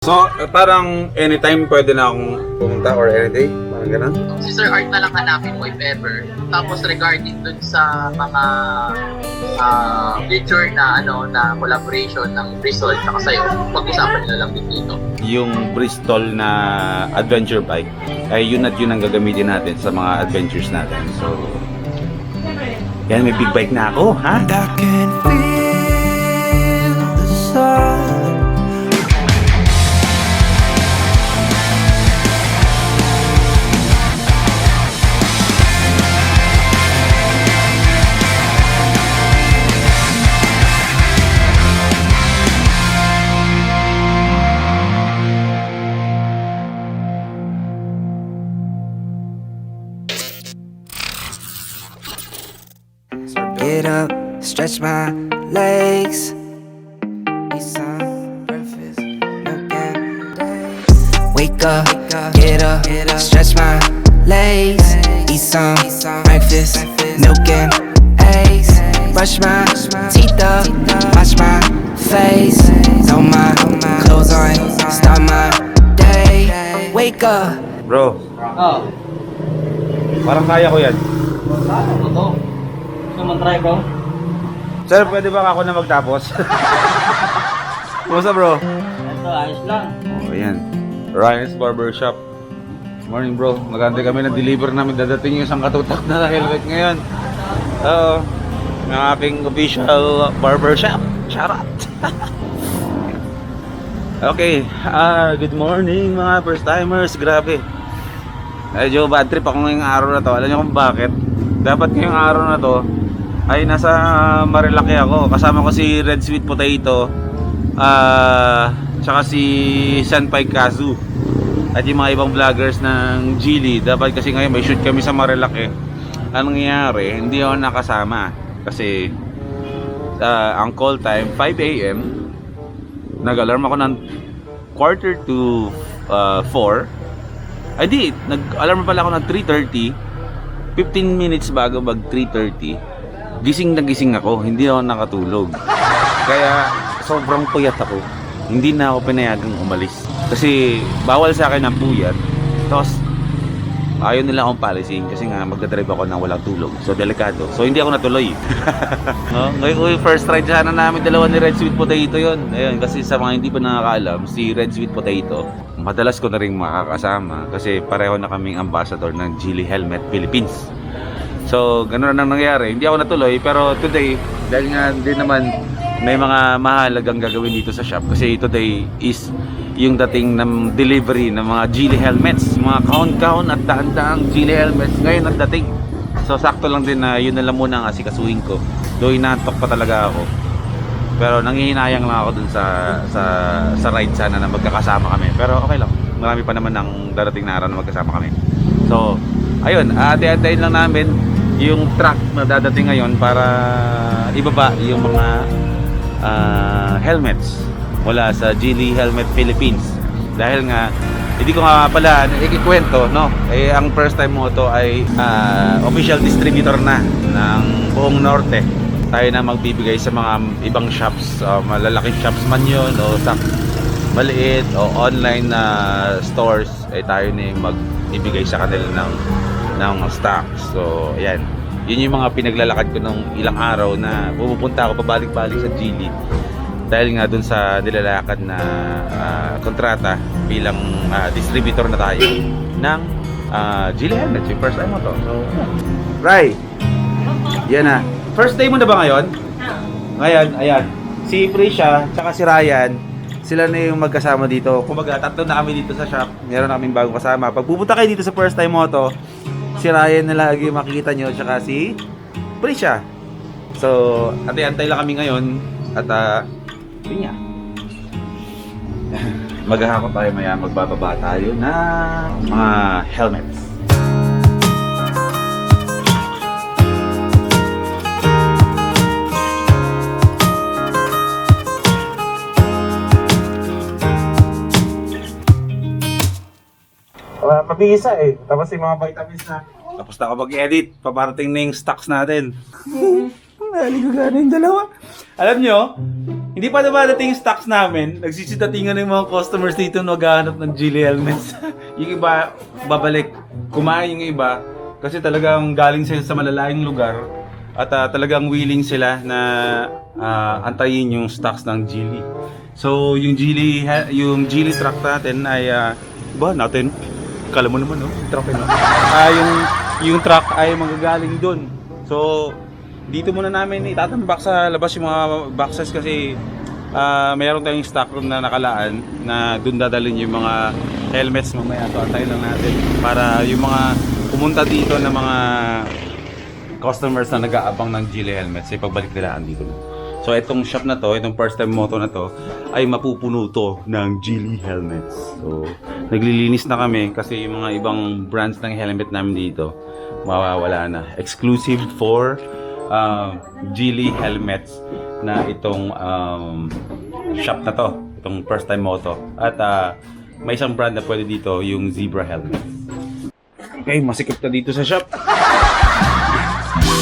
So, parang anytime pwede na akong pumunta or anyday? Parang gano'n? Si Sir Art na lang hanapin mo if ever. Tapos regarding dun sa mga future na na collaboration ng Bristol at sa'yo, pag-usapan nila lang din dito. Yung Bristol na adventure bike, ay yun at yun ang gagamitin natin sa mga adventures natin. So, yan, may big bike na ako, ha? I can feel the sun. Get up, stretch my legs. Eat some breakfast, milk and eggs. Wake up, get up, stretch my legs. Eat some breakfast, milk and eggs. Brush my teeth up, wash my face. Throw my clothes on, start my day. Wake up. Bro, Oh, parang kaya ko yan. ano to? Gusto mo try, bro? Sir, pwede ba ako na magtapos? Kumusta, bro? Ito, ayos lang. Oh, ayan. Ryan's Barbershop. Morning, bro. Maganda kami na deliver namin. Dadating yung isang katutak na helmet ngayon. Oo. Ng aking official barbershop. Shout out. Okay. Good morning mga first timers. Grabe. Medyo bad trip ako ngayong araw na to. Alam niyo kung bakit? Dapat ngayong araw na to ay nasa Marilaki ako. Kasama ko si Red Sweet Potato. Tsaka si Senpai Kazu. At yung mga ibang vloggers ng Geely. Dapat kasi ngayon may shoot kami sa Marilaki. Anong nangyari? Hindi ako nakasama. Kasi ang call time 5 AM. Nag-alarm ako ng 3:45 4. Ay di, nag-alarm pala ako ng 3:30. 15 minutes bago mag 3:30. Gising na gising ako, hindi ako nakatulog. Kaya sobrang puyat ako. Hindi na ako pinayagang umalis. Kasi bawal sa akin ang puyat. Tapos ayaw nila akong palisin kasi nga magdadrive ako nang walang tulog. So delikado. So hindi ako natuloy. No? Ngayon first ride sana namin dalawa ni Red Sweet Potato yon. Ayun, kasi sa mga hindi pa nakakaalam, si Red Sweet Potato, madalas ko na rin makakasama kasi pareho na kaming ambassador ng Geely Helmet Philippines. So ganoon na nangyari. Hindi ako natuloy pero today, dahil nga din naman may mga mahalagang gagawin dito sa shop kasi today is yung dating ng delivery ng mga Geely helmets, mga kahon-kahon at daan-daang Geely helmets ngayon ang dating. So sakto lang din na yun na lang muna ang asikasuhin ko. Though inaantok pa talaga ako. Pero nanghihinayang lang ako dun sa ride sana na magkakasama kami. Pero okay lang. Marami pa naman ng darating na araw na magkasama kami. So, ayun, ate-antayin lang namin yung truck na dadating ngayon para ibaba yung mga helmets mula sa Geely Helmet Philippines. Dahil nga hindi ko nga pala ikikwento, no? Ang first time mo to ay official distributor na ng buong norte. Tayo na magbibigay sa mga ibang shops, malalaking shops man yun o sa maliit o online na stores, ay tayo na yung magbibigay sa kanila ng stocks. So ayan, yun yung mga pinaglalakad ko nung ilang araw na pupunta ako pabalik-balik sa Geely. Dahil nga dun sa nilalakad na kontrata bilang distributor na tayo ng Geely Helmet. Yung first time mo to. So, Ray, yan na. First day mo na ba ngayon? Ngayon, ayan. Si Prisha, tsaka si Ryan, sila na yung magkasama dito. Kumbaga, tatlo na kami dito sa shop. Meron na kaming bagong kasama. Pag pupunta kayo dito sa first time mo to, si Ryan na lagi makikita nyo, tsaka si Prisha. So, antay-antay lang kami ngayon. At, yun nga. Maghahakot tayo maya, magbababa tayo ng mga helmets. Mabisa eh. Tapos yung mga vitamins na. Tapos na ako mag-edit. Paparating na yung stocks natin. Naligaga na yung dalawa. Alam nyo, hindi pa dumadating yung stocks namin. Nagsisitatingan ng mga customers dito naghahanap ng Geely helmets. Yung iba, babalik. Kumain yung iba. Kasi talagang galing sila sa malalayong lugar. At talagang willing sila na antayin yung stocks ng Geely. So, yung Geely truck natin ay, natin? Kala mo naman, no? Truck no? Yung truck ay manggagaling dun. So, dito muna namin itatambak sa labas yung mga boxes kasi mayroon tayong stock room na nakalaan na dun dadalhin yung mga helmets mamaya. So, antayin lang natin para yung mga pumunta dito na mga customers na nag-aabang ng Geely helmets ay pagbalik nila dito. So, itong shop na to, itong first time moto na to, ay mapupuno to ng Geely helmets. So, naglilinis na kami kasi yung mga ibang brands ng helmet namin dito, mawawala na. Exclusive for Geely helmets na itong shop na to, itong first time moto. At may isang brand na pwede dito, yung Zebra helmet. Okay, masikip na dito sa shop.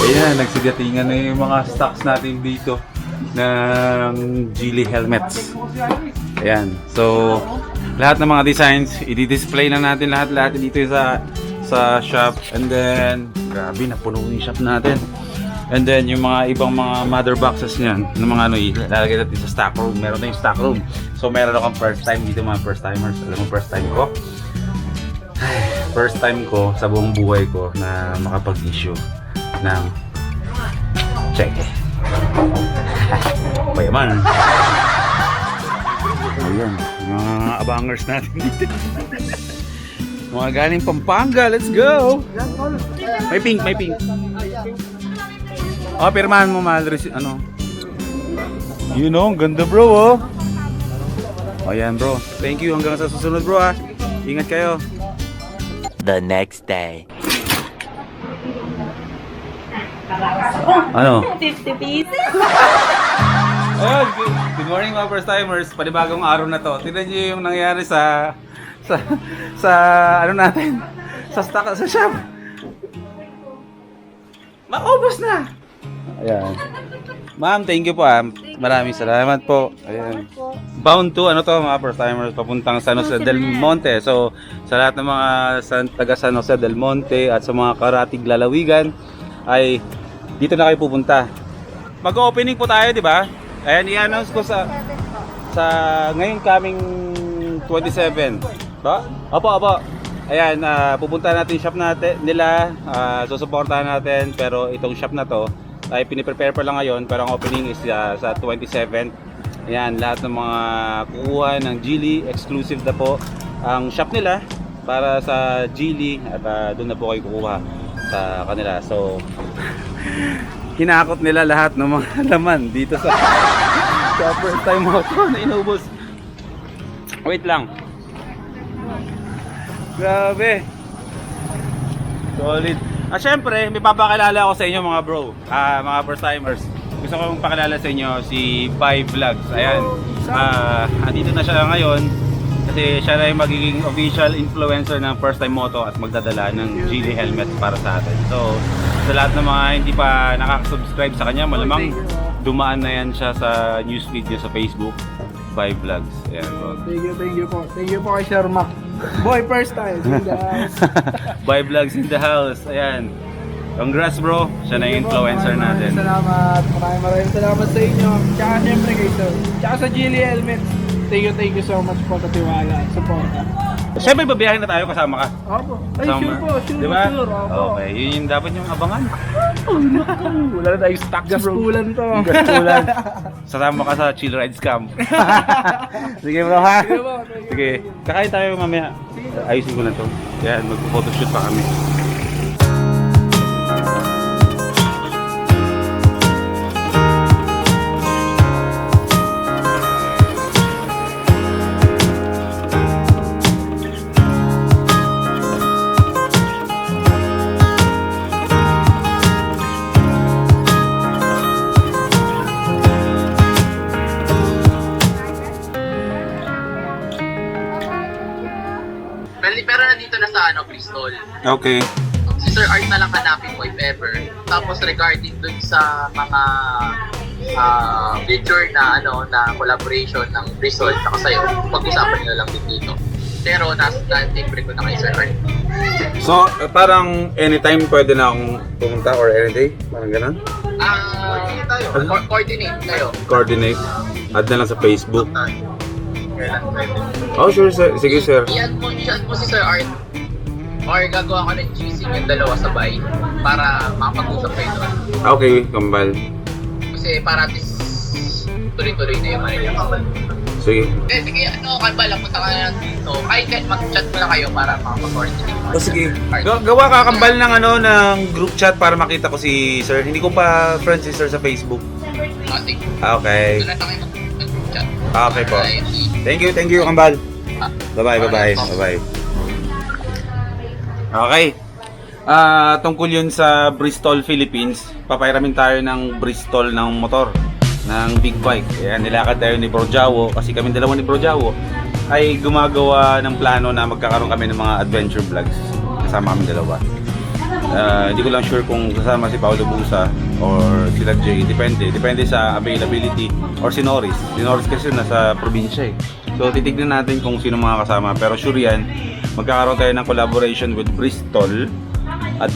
Ayan, nagsigatingan na yung mga stocks natin dito ng Geely helmets. Ayan. So, lahat ng mga designs, i-display na natin lahat dito sa shop. And then, grabe, napuno yung shop natin. And then, yung mga ibang mga mother boxes niyan, ng mga ilalagay natin sa stock room. Meron na yung stock room. So, meron akong first time dito, mga first timers. Alam mo, first time ko? First time ko sa buong buhay ko na makapag-issue ng cheque. Payaman. Ayan, mga abangers natin dito. Mga galing Pampanga, let's go! May pink. Oh, pirmahan mo, mahal. Ano? You know, ganda bro, oh. Ayan bro, thank you. Hanggang sa susunod bro, ha. Ingat kayo. The next day. Ano? 50 pieces. Ayun, good morning mga first timers. Panibagong araw na to. Tignan niyo yung nangyari sa ano natin, sa stock sa shop. Maubos na. Ayan. Ma'am, thank you po. Maraming salamat po. Ayan. Bound to ano to mga first timers papuntang San Jose del Monte. So sa lahat ng mga taga San Jose del Monte at sa mga karatig lalawigan ay dito na kayo pupunta. Mag-opening po tayo, di ba? Ayan, i-announce ko sa ngayong coming 27. Ba? Opo. Ayan, pupunta natin yung shop natin nila, susuportahan natin, pero itong shop na to ay piniprepare pa lang ngayon, pero ang opening is sa 27. Ayan, lahat ng mga kukuha ng Geely, exclusive na po ang shop nila para sa Geely at doon na po kayo kukuha sa kanila. So, hinakot nila lahat ng mga laman dito sa first time moto na inubos. Wait lang. Grabe. Solid. Syempre, may papakilala ako sa inyo mga bro, mga first timers. Gusto kong pakilala sa inyo si Bai Vlogs. Ayan. Andito na siya ngayon kasi siya na yung magiging official influencer ng first time moto at magdadala ng Geely helmet para sa atin. So, sa lahat ng mga hindi pa nakaka-subscribe sa kanya, malamang dumaan na yan siya sa newsfeed niya sa Facebook. Bai Vlogs. Ayan, bro. Thank you po. Thank you po kay Sir Mac. Boy, first time. Bai Vlogs in the house. Ayan. Congrats bro. Siya na yung influencer natin. Maraming salamat sa inyo. Tsaka syempre kay Sir. Tsaka sa Geely helmet. Thank you so much po sa tiwala at suporta. Siyempre, babiyahin na tayo kasama ka. Opo. Ay, Kasama. sure po. Sure, Diba? sure. Opo. Okay, yun yung dapat yung abangan. Wala na tayong stocks bro. Gaspulan to. Gaspulan. Sasama ka sa Chill Rides Camp. Sige bro ha. Sige po. Thank you. Sige, kakain tayo mamaya. Ayusin ko na to. Yan, mag-photoshoot pa kami. Pero nandito na sa Bristol. Okay. Si Sir Art na lang hanapin mo if ever. Tapos regarding dun sa mga future na collaboration ng Bristol at sa'yo, pag-usapan nyo lang din dito. Pero libre ko na kay Sir Art. So, parang anytime pwede na akong pumunta or anyday? Parang ganun? Coordinate tayo. Coordinate. Add na lang sa Facebook. Kailan pwede? Oh, sure, sir. Sige, sir. I-add mo si Sir Art. Or gagawa ko ng GC yung dalawa sabay para makapag-usap kayo doon. Okay, kambal. Kasi para at least tuloy-tuloy na yung Manila. Sige. Sige, kambal, punta ka na lang dito. Kahit mag-chat mo na kayo para makapag-coordinate. Oh, sige. Gawa ka kambal ng ng group chat para makita ko si sir. Hindi ko pa friends si sir sa Facebook. Sige. Okay. Doon na tayo mag-group chat. Okay po. Thank you, kambal. Bye-bye. Okay. Tungkol yun sa Bristol, Philippines, papairamin tayo ng Bristol ng motor, ng big bike. Ayan, nilakad tayo ni Bro Jawo, kasi kami dalawa ni Bro Jawo ay gumagawa ng plano na magkakaroon kami ng mga adventure vlogs. Kasama kami dalawa. Hindi ko lang sure kung kasama si Paolo Busa or sila Jay. Depende sa availability. Or si Norris. Si Norris kasi nasa probinsya eh. So titignan natin kung sino mga kasama. Pero sure yan, magkakaroon tayo ng collaboration with Bristol. At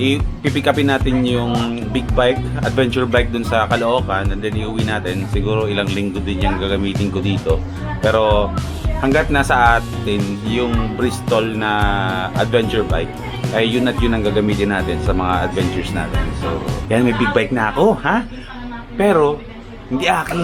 ipipick upin natin yung big bike, adventure bike dun sa Caloocan. And then iuwi natin. Siguro ilang linggo din yung gagamitin ko dito. Pero hanggat nasa atin yung Bristol na adventure bike, ay yun at yun ang gagamitin natin sa mga adventures natin. So, yan, may big bike na ako, ha? Pero, hindi akin.